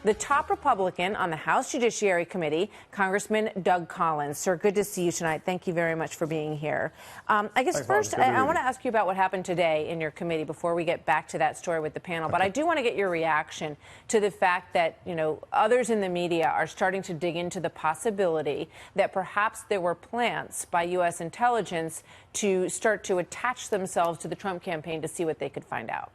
the top Republican on the House Judiciary Committee, Congressman Doug Collins. Sir, good to see you tonight. Thank you very much for being here. I guess first, I want to ask you about what happened today in your committee before we get back to that story with the panel. But I do want to get your reaction to the fact that, others in the media are starting to dig into the possibility that perhaps there were plans by U.S. intelligence to start to attach themselves to the Trump campaign to see what they could find out.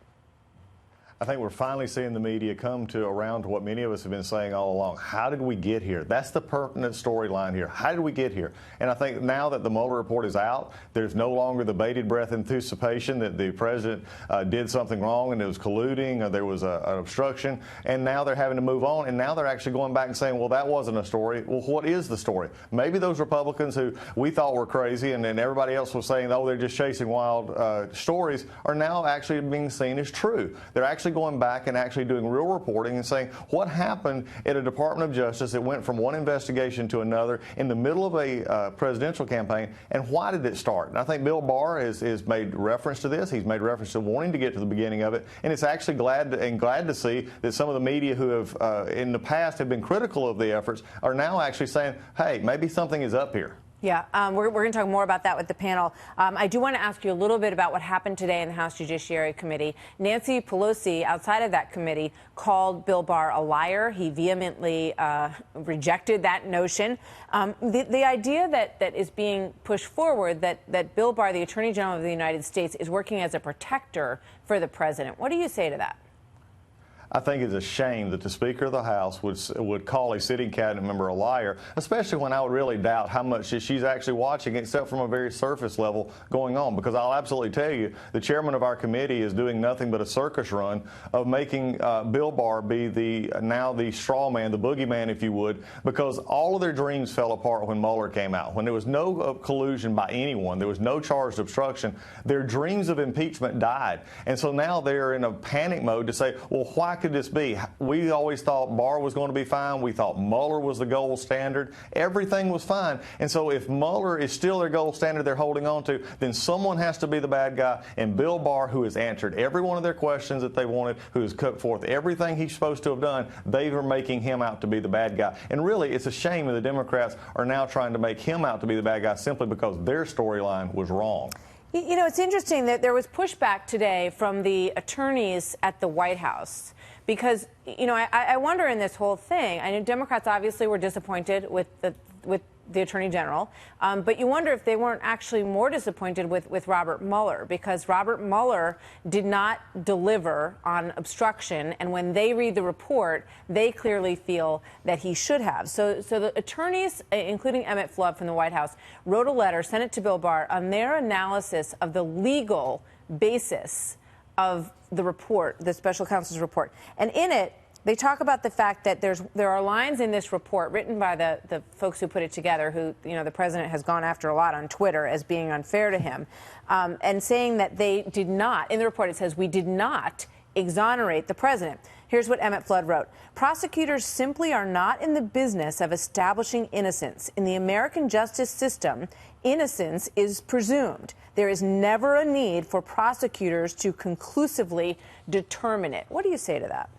I think we're finally seeing the media come around to what many of us have been saying all along. How did we get here? That's the pertinent storyline here. How did we get here? And I think now that the Mueller report is out, there's no longer the bated breath anticipation that the president did something wrong and it was colluding or there was an obstruction. And now they're having to move on. And now they're actually going back and saying, well, that wasn't a story. Well, what is the story? Maybe those Republicans who we thought were crazy and then everybody else was saying, oh, they're just chasing wild stories are now actually being seen as true. They're actually going back and actually doing real reporting and saying what happened at a Department of Justice that went from one investigation to another in the middle of a presidential campaign, and why did it start? And I think Bill Barr has made reference to this. He's made reference to wanting to get to the beginning of it, and it's actually glad to see that some of the media who have in the past have been critical of the efforts are now actually saying, hey, maybe something is up here. Yeah, we're going to talk more about that with the panel. I do want to ask you a little bit about what happened today in the House Judiciary Committee. Nancy Pelosi, outside of that committee, called Bill Barr a liar. He vehemently rejected that notion. The idea that is being pushed forward that Bill Barr, the Attorney General of the United States, is working as a protector for the president. What do you say to that? I think it's a shame that the Speaker of the House would call a sitting cabinet member a liar, especially when I would really doubt how much she's actually watching, except from a very surface level going on. Because I'll absolutely tell you, the chairman of our committee is doing nothing but a circus run of making Bill Barr be now the straw man, the boogeyman, if you would, because all of their dreams fell apart when Mueller came out. When there was no collusion by anyone, there was no charged obstruction, their dreams of impeachment died. And so now they're in a panic mode to say, well, why could this be? We always thought Barr was going to be fine. We thought Mueller was the gold standard. Everything was fine. And so if Mueller is still their gold standard they're holding on to, then someone has to be the bad guy. And Bill Barr, who has answered every one of their questions that they wanted, who has put forth everything he's supposed to have done, they are making him out to be the bad guy. And really, it's a shame that the Democrats are now trying to make him out to be the bad guy simply because their storyline was wrong. It's interesting that there was pushback today from the attorneys at the White House. Because, I wonder in this whole thing, I know Democrats obviously were disappointed with the Attorney General, but you wonder if they weren't actually more disappointed with Robert Mueller, because Robert Mueller did not deliver on obstruction, and when they read the report, they clearly feel that he should have. So the attorneys, including Emmett Flood from the White House, wrote a letter, sent it to Bill Barr on their analysis of the legal basis of the report, the special counsel's report. And in it, they talk about the fact that there are lines in this report written by the folks who put it together, who, the president has gone after a lot on Twitter as being unfair to him, and saying that they did not, in the report it says, we did not exonerate the president. Here's what Emmett Flood wrote. Prosecutors simply are not in the business of establishing innocence. In the American justice system, innocence is presumed. There is never a need for prosecutors to conclusively determine it. What do you say to that?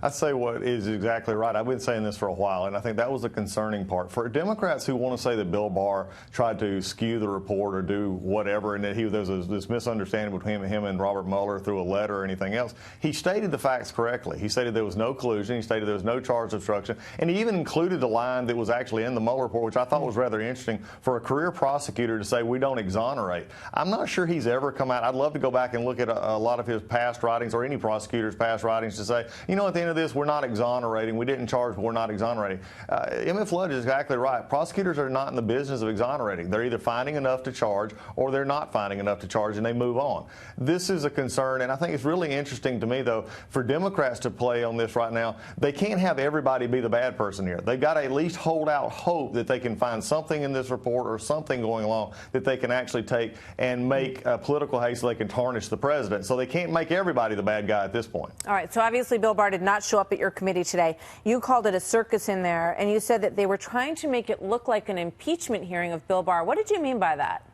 I'd say what is exactly right. I've been saying this for a while, and I think that was the concerning part. For Democrats who want to say that Bill Barr tried to skew the report or do whatever, and that there was this misunderstanding between him and Robert Mueller through a letter or anything else, he stated the facts correctly. He stated there was no collusion. He stated there was no charge of obstruction. And he even included the line that was actually in the Mueller report, which I thought was rather interesting for a career prosecutor to say we don't exonerate. I'm not sure he's ever come out. I'd love to go back and look at a lot of his past writings or any prosecutor's past writings to say, at the end of this, we're not exonerating. We didn't charge, but we're not exonerating. Emmett Flood is exactly right. Prosecutors are not in the business of exonerating. They're either finding enough to charge or they're not finding enough to charge, and they move on. This is a concern, and I think it's really interesting to me, though, for Democrats to play on this right now. They can't have everybody be the bad person here. They've got to at least hold out hope that they can find something in this report or something going along that they can actually take and make political haste so they can tarnish the president. So they can't make everybody the bad guy at this point. All right, so obviously Bill Barr did not show up at your committee today. You called it a circus in there, and you said that they were trying to make it look like an impeachment hearing of Bill Barr. What did you mean by that?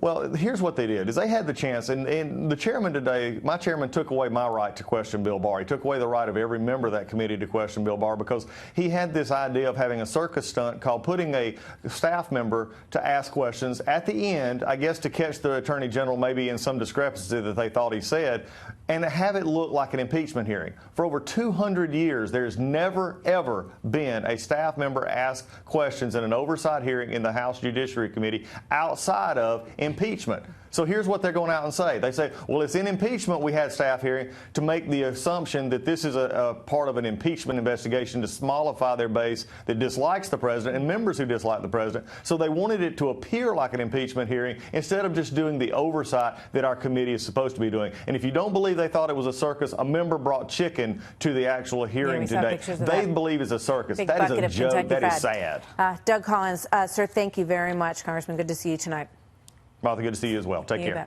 Well, here's what they did, is they had the chance, and the chairman today, my chairman took away my right to question Bill Barr. He took away the right of every member of that committee to question Bill Barr because he had this idea of having a circus stunt called putting a staff member to ask questions at the end, I guess to catch the Attorney General maybe in some discrepancy that they thought he said, and to have it look like an impeachment hearing. For over 200 years, there's never, ever been a staff member ask questions in an oversight hearing in the House Judiciary Committee outside of impeachment. So here's what they're going out and say. They say, well, it's in impeachment we had staff hearing to make the assumption that this is a part of an impeachment investigation to smallify their base that dislikes the president and members who dislike the president. So they wanted it to appear like an impeachment hearing instead of just doing the oversight that our committee is supposed to be doing. And if you don't believe they thought it was a circus, a member brought chicken to the actual hearing today. They believe it's a circus. That is a joke. That is sad. Doug Collins, sir, thank you very much. Congressman, good to see you tonight. Martha, good to see you as well. Take care.